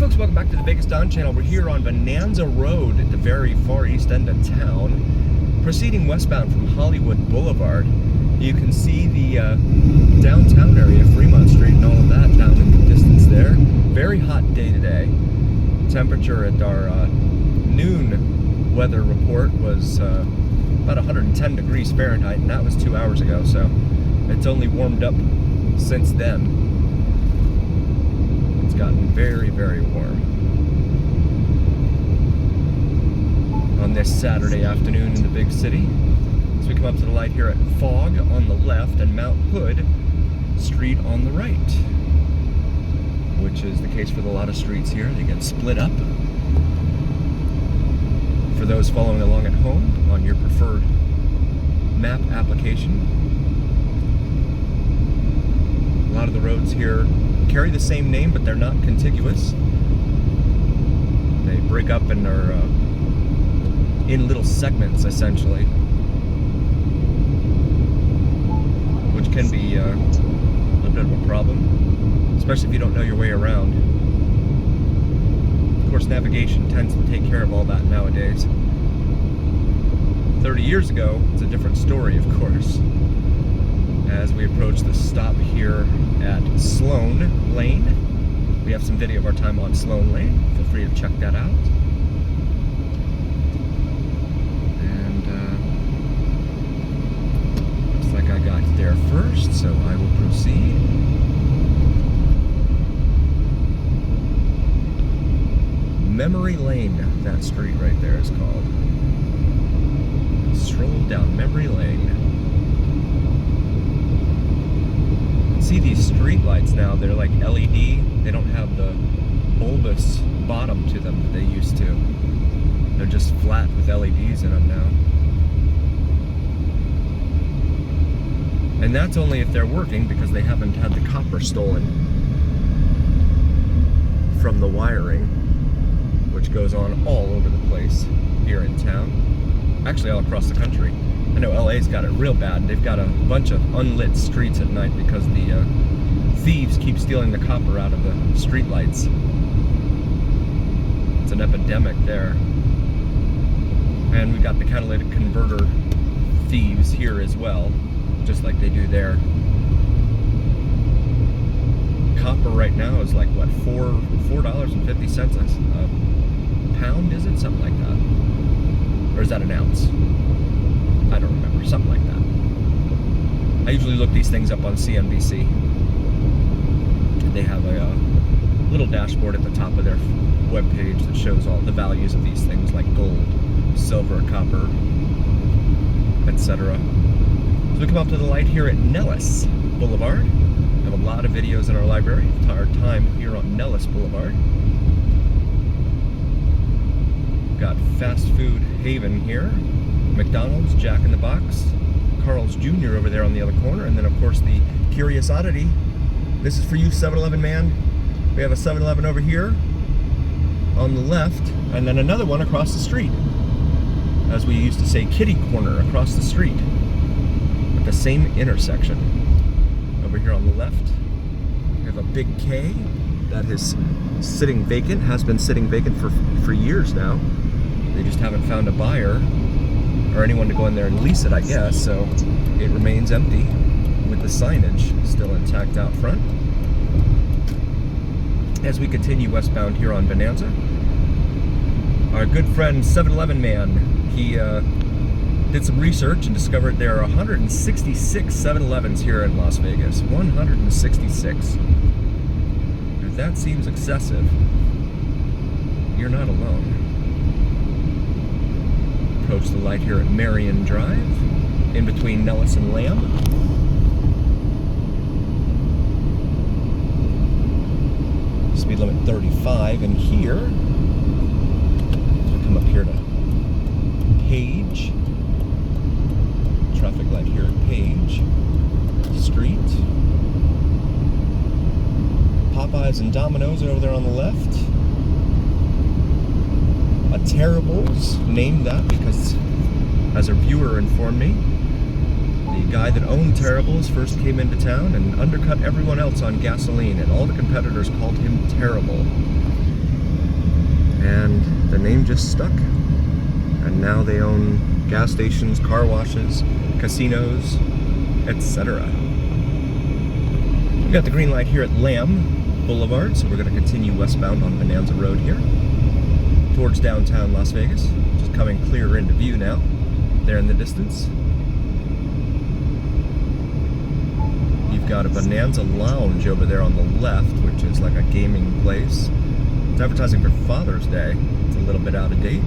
folks, welcome back to the Vegas Don channel. We're here on Bonanza Road at the very far east end of town, proceeding westbound from Hollywood Boulevard. You can see the downtown area, Fremont Street and all of that down in the distance there. Very hot day today. Temperature at our noon weather report was about 110 degrees Fahrenheit, and that was 2 hours ago, so it's only warmed up since then. It's gotten very, very warm on this Saturday afternoon in the big city. So we come up to the light here at Fog on the left and Mount Hood Street on the right, which is the case for a lot of streets here. They get split up. For those following along at home on your preferred map application, a lot of the roads here carry the same name, but they're not contiguous. They break up and are in little segments, essentially, which can be a little bit of a problem, especially if you don't know your way around. Of course, navigation tends to take care of all that nowadays. 30 years ago, it's a different story, of course. As we approach the stop here at Sloan Lane. We have some video of our time on Sloan Lane. Feel free to check that out. And looks like I got there first, so I will proceed. Memory Lane, that street right there is called. Stroll down Memory Lane. See these street lights now, they're like LED. They don't have the bulbous bottom to them that they used to. They're just flat with LEDs in them now. And that's only if they're working, because they haven't had the copper stolen from the wiring, which goes on all over the place here in town. Actually, all across the country. I know LA's got it real bad. They've got a bunch of unlit streets at night because the thieves keep stealing the copper out of the street lights. It's an epidemic there. And we've got the catalytic converter thieves here as well, just like they do there. Copper right now is like, what, $4.50 a pound, is it? Something like that. Or is that an ounce? I don't remember, something like that. I usually look these things up on CNBC. They have a little dashboard at the top of their webpage that shows all the values of these things, like gold, silver, copper, etc. So we come up to the light here at Nellis Boulevard. We have a lot of videos in our library of our time here on Nellis Boulevard. We've got fast food haven here. McDonald's, Jack in the Box, Carl's Jr. over there on the other corner, and then of course the curious oddity. This is for you, 7-Eleven man. We have a 7-Eleven over here on the left, and then another one across the street. As we used to say, kitty corner across the street at the same intersection. Over here on the left, we have a big K that is sitting vacant, has been sitting vacant for years now. They just haven't found a buyer or anyone to go in there and lease it, I guess, so it remains empty with the signage still intact out front. As we continue westbound here on Bonanza, our good friend 7-Eleven man, he did some research and discovered there are 166 7-Elevens here in Las Vegas. 166. If that seems excessive, you're not alone. Approach the light here at Marion Drive, in between Nellis and Lamb. Speed limit 35, and here, we come up here to Page. Traffic light here at Page Street. Popeyes and Domino's are over there on the left. A Terrible's, named that because, as a viewer informed me, the guy that owned Terrible's first came into town and undercut everyone else on gasoline, and all the competitors called him terrible. And the name just stuck. And now they own gas stations, car washes, casinos, etc. We got the green light here at Lamb Boulevard, so we're going to continue westbound on Bonanza Road here towards downtown Las Vegas. Just coming clearer into view now, there in the distance. You've got a Bonanza Lounge over there on the left, which is like a gaming place. It's advertising for Father's Day. It's a little bit out of date.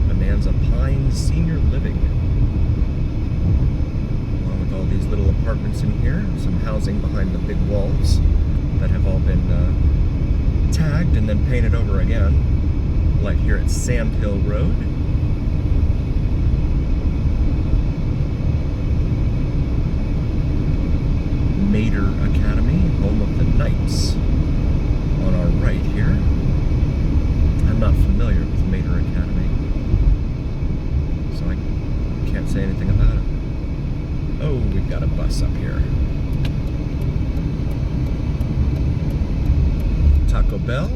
Bonanza Pines Senior Living. Along with all these little apartments in here. Some housing behind the big walls that have all been tagged and then painted over again. Like here at Sand Hill Road. Mater Academy, home of the Knights, on our right here. I'm not familiar with Mater Academy, so I can't say anything about it. Oh, we've got a bus up here. Taco Bell.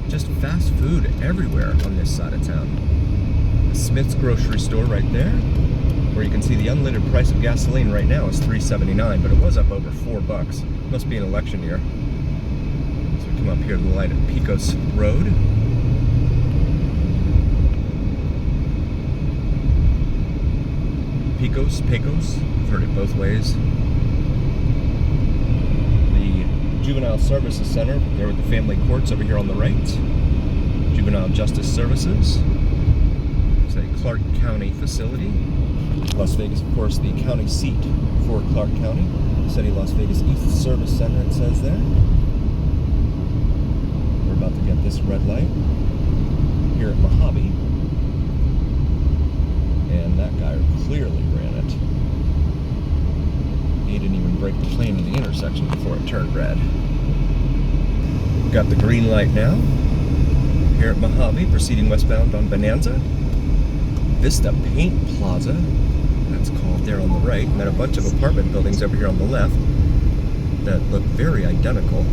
Just fast food everywhere on this side of town. The Smith's grocery store right there, where you can see the unleaded price of gasoline right now is $3.79, but it was up over $4. Must be an election year. So we come up here to the light at Pecos Road. Pecos, I've heard it both ways. The Juvenile Services Center, there with the family courts over here on the right. Juvenile Justice Services. It's a Clark County facility. Las Vegas, of course, the county seat for Clark County. City Las Vegas East Service Center, it says there. We're about to get this red light here at Mojave. And that guy clearly ran it. He didn't even break the plane in the intersection before it turned red. Got the green light now here at Mojave, proceeding westbound on Bonanza. Vista Paint Plaza, that's called, there on the right, and then a bunch of apartment buildings over here on the left that look very identical.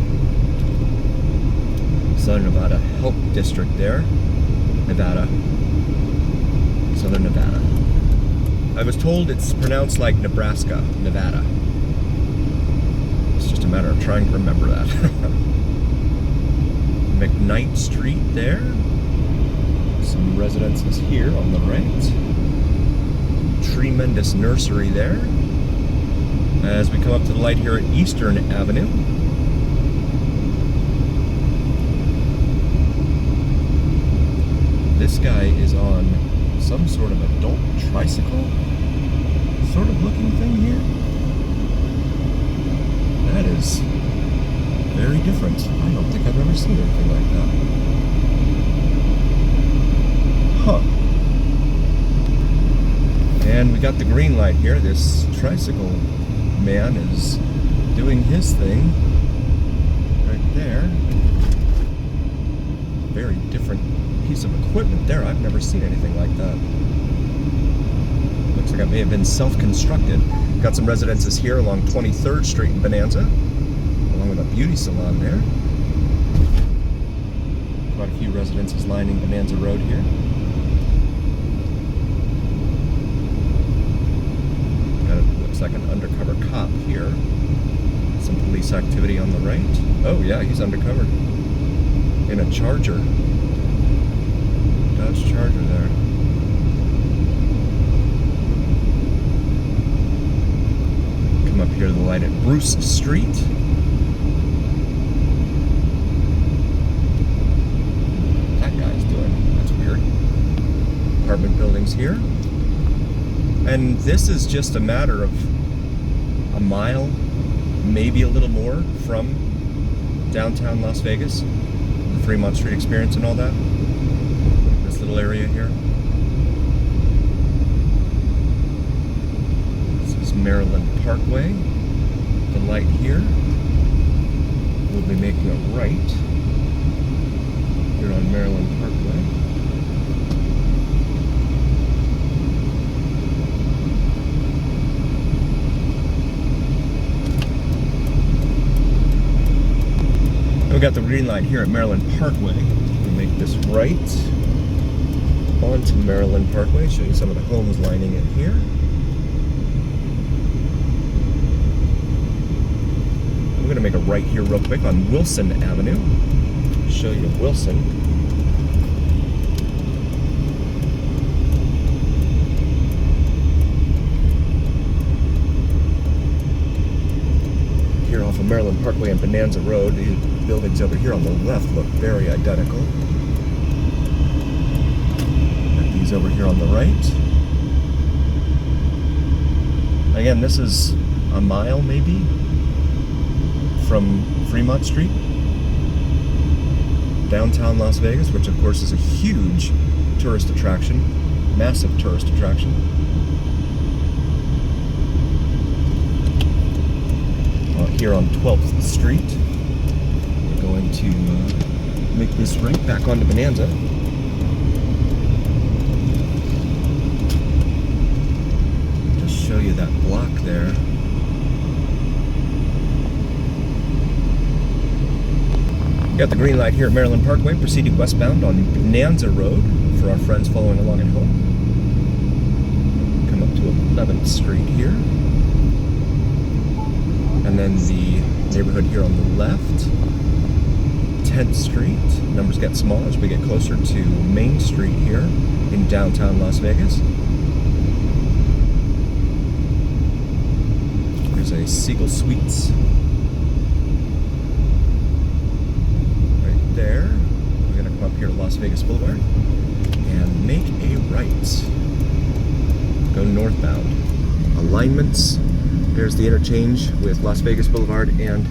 Southern Nevada Health District there, Nevada, Southern Nevada. I was told it's pronounced like Nebraska, Nevada. It's just a matter of trying to remember that. McKnight Street there. Some residences here on the right. Tremendous nursery there. As we come up to the light here at Eastern Avenue. This guy is on some sort of adult tricycle sort of looking thing here. That is very different. I don't think I've ever seen anything like that. Huh. And we got the green light here. This tricycle man is doing his thing right there. Very different piece of equipment there. I've never seen anything like that. Looks like it may have been self-constructed. Got some residences here along 23rd Street in Bonanza, along with a beauty salon there. Quite a few residences lining Bonanza Road here. Got it, looks like an undercover cop here. Some police activity on the right. Oh yeah, he's undercover. In a Charger. Dodge Charger there. Come up here to the light at Bruce Street. That guy's doing. That's weird. Apartment buildings here. And this is just a matter of a mile, maybe a little more from downtown Las Vegas. The Fremont Street Experience and all that. This little area here. This is Maryland Parkway. The light here. We'll be making a right here on Maryland Parkway. got the green light here at Maryland Parkway. We make this right onto Maryland Parkway. Show you some of the homes lining it here. I'm going to make a right here real quick on Wilson Avenue. Show you Wilson. Here off of Maryland Parkway and Bonanza Road, these buildings over here on the left look very identical. And these over here on the right. Again, this is a mile maybe from Fremont Street, downtown Las Vegas, which of course is a huge tourist attraction, massive tourist attraction. Here on 12th Street, we're going to make this right back onto Bonanza. Just show you that block there. Got the green light here at Maryland Parkway, proceeding westbound on Bonanza Road for our friends following along at home. Come up to 11th Street here. And then the neighborhood here on the left, 10th Street. Numbers get smaller as we get closer to Main Street here in downtown Las Vegas. There's a Siegel Suites right there. We're going to come up here to Las Vegas Boulevard and make a right. Go northbound. Alignments. There's the interchange with Las Vegas Boulevard and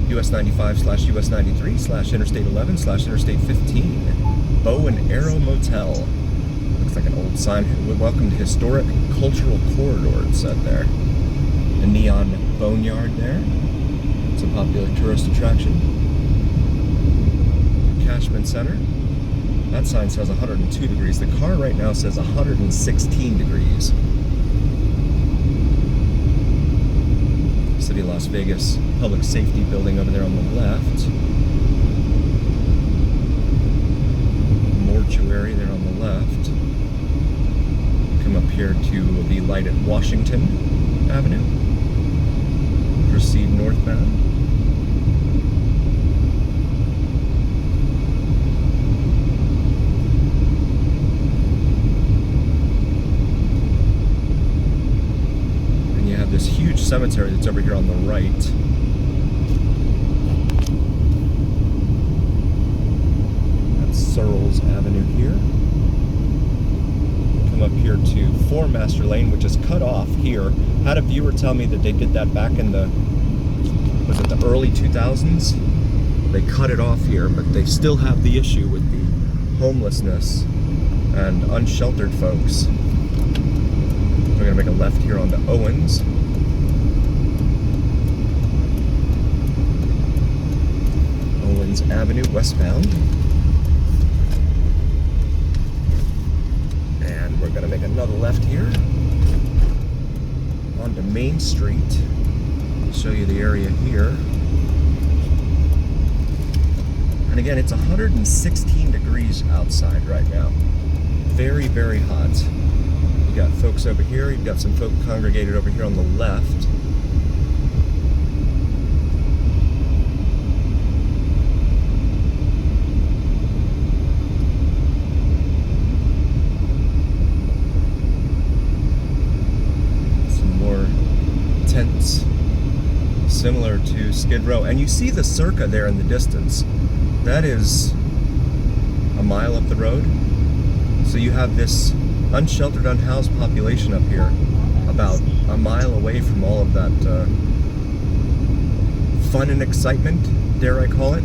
US 95/US 93/Interstate 11/Interstate 15. Bow and Arrow Motel. Looks like an old sign. Welcome to Historic Cultural Corridor, it said there. The neon boneyard there. It's a popular tourist attraction. Cashman Center. That sign says 102 degrees. The car right now says 116 degrees. City of Las Vegas Public Safety Building over there on the left. Mortuary there on the left. Come up here to the light at Washington Avenue. Proceed northbound. This huge cemetery that's over here on the right. That's Searles Avenue here. Come up here to 4 Master Lane, which is cut off here. Had a viewer tell me that they did that back in the, was it the early 2000s? They cut it off here, but they still have the issue with the homelessness and unsheltered folks. We're gonna make a left here onto Owens. Owens Avenue westbound. And we're gonna make another left here onto Main Street. I'll show you the area here. And again, it's 116 degrees outside right now. Very, very hot. You got folks over here, you've got some folk congregated over here on the left. Some more tents, similar to Skid Row. And you see the Circa there in the distance. That is a mile up the road. So you have this unsheltered, unhoused population up here, about a mile away from all of that fun and excitement, dare I call it,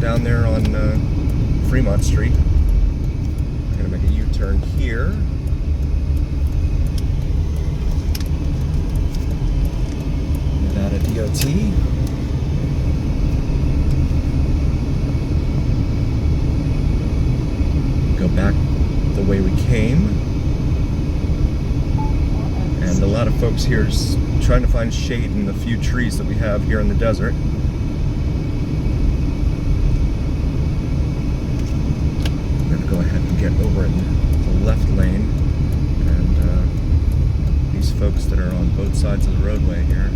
down there on Fremont Street. I'm going to make a U-turn here. Nevada DOT. Go back the way we came, and a lot of folks here trying to find shade in the few trees that we have here in the desert. I'm going to go ahead and get over in the left lane, and these folks that are on both sides of the roadway here.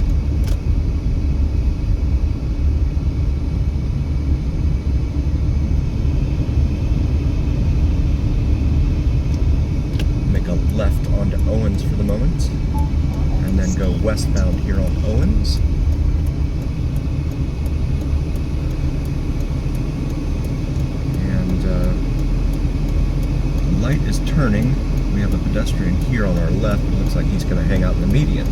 Left onto Owens for the moment, and then go westbound here on Owens. And the light is turning. We have a pedestrian here on our left. It looks like he's going to hang out in the median.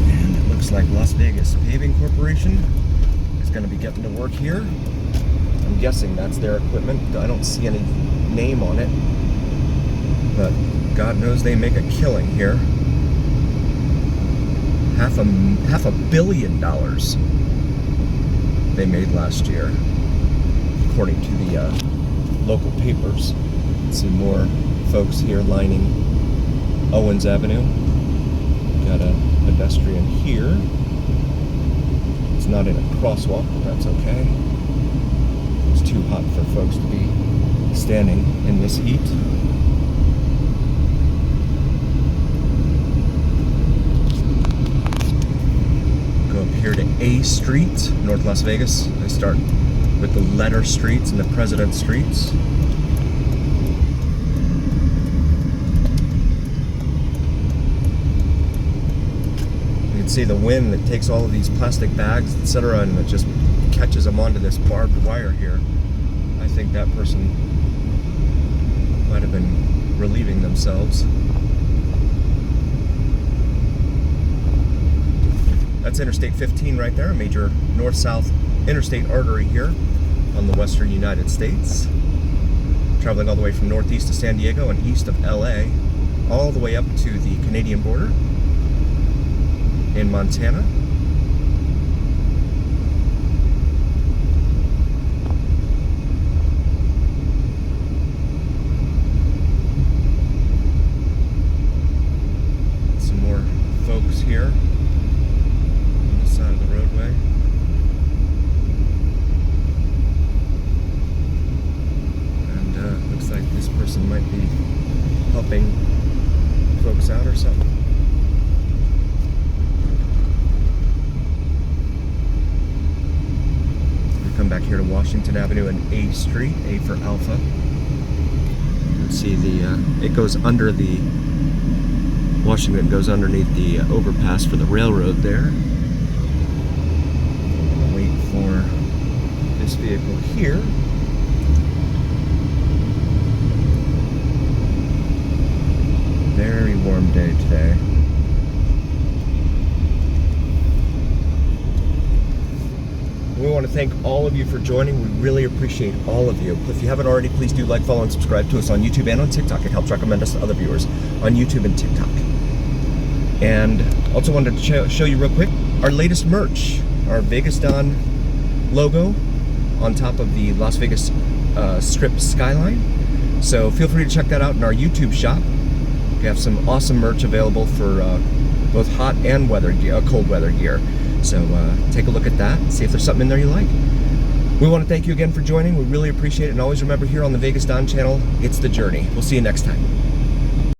And it looks like Las Vegas Paving Corporation is going to be getting to work here. I'm guessing that's their equipment. I don't see any name on it, but God knows they make a killing here. Half a billion dollars they made last year, according to the local papers. See more folks here lining Owens Avenue. Got a pedestrian here. It's not in a crosswalk, but that's okay. It's too hot for folks to be standing in this heat. Go up here to A Street, North Las Vegas. They start with the letter streets and the President streets. You can see the wind that takes all of these plastic bags, etc., and it just catches them onto this barbed wire here. I think that person might have been relieving themselves. That's Interstate 15 right there, a major north-south interstate artery here on the western United States. Traveling all the way from northeast to San Diego and east of LA, all the way up to the Canadian border in Montana. Folks here on the side of the roadway. And looks like this person might be helping folks out or something. We come back here to Washington Avenue and A Street, A for Alpha. You can see it goes under the Washington goes underneath the overpass for the railroad there. Wait for this vehicle here. Very warm day today. We want to thank all of you for joining. We really appreciate all of you. If you haven't already, please do like, follow, and subscribe to us on YouTube and on TikTok. It helps recommend us to other viewers on YouTube and TikTok. And also wanted to show you real quick our latest merch, our Vegas Dawn logo on top of the Las Vegas Strip skyline. So feel free to check that out in our YouTube shop. We have some awesome merch available for both hot and cold weather gear. So take a look at that and see if there's something in there you like. We want to thank you again for joining. We really appreciate it. And always remember, here on the Vegas Dawn channel, it's the journey. We'll see you next time.